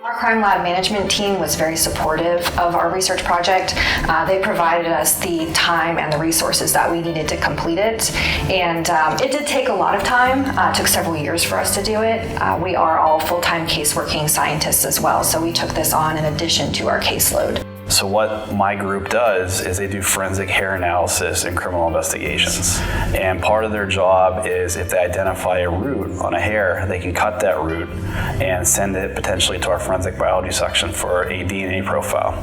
Our crime lab management team was very supportive of our research project. They provided us the time and the resources that we needed to complete it. And it did take a lot of time. It took several years for us to do it. We are all full-time case working scientists as well, so we took this on in addition to our caseload. So what my group does is they do forensic hair analysis in criminal investigations. And part of their job is if they identify a root on a hair, they can cut that root and send it potentially to our forensic biology section for a DNA profile.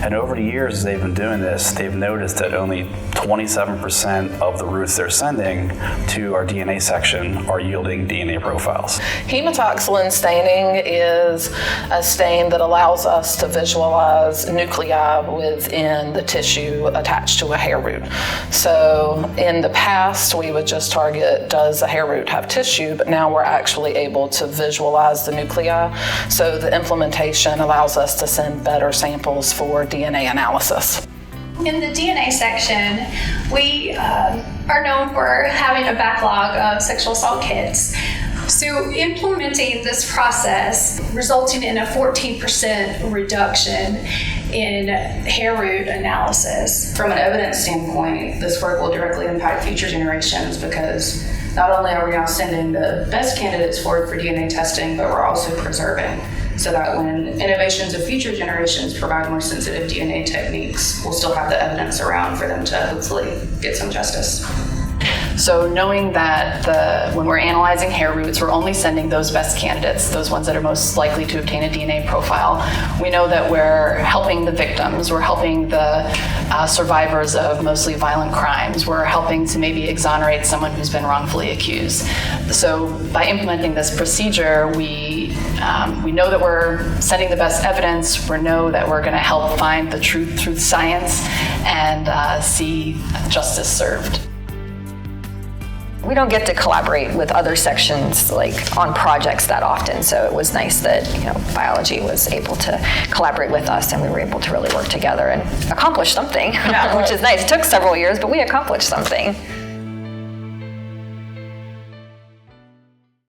And over the years they've been doing this, they've noticed that only 27% of the roots they're sending to our DNA section are yielding DNA profiles. Hematoxylin staining is a stain that allows us to visualize nuclei within the tissue attached to a hair root. So in the past, we would just target, does the hair root have tissue? But now we're actually able to visualize the nuclei. So the implementation allows us to send better samples for DNA analysis. In the DNA section, we are known for having a backlog of sexual assault kits. So implementing this process resulting in a 14% reduction in hair root analysis. From an evidence standpoint, this work will directly impact future generations because not only are we now sending the best candidates forward for DNA testing, but we're also preserving so that when innovations of future generations provide more sensitive DNA techniques, we'll still have the evidence around for them to hopefully get some justice. So knowing that when we're analyzing hair roots, we're only sending those best candidates, those ones that are most likely to obtain a DNA profile, we know that we're helping the victims, we're helping the survivors of mostly violent crimes, we're helping to maybe exonerate someone who's been wrongfully accused. So by implementing this procedure, we know that we're sending the best evidence, we know that we're going to help find the truth through science and see justice served. We don't get to collaborate with other sections on projects that often, so it was nice that biology was able to collaborate with us and we were able to really work together and accomplish something, which is nice. It took several years, but we accomplished something.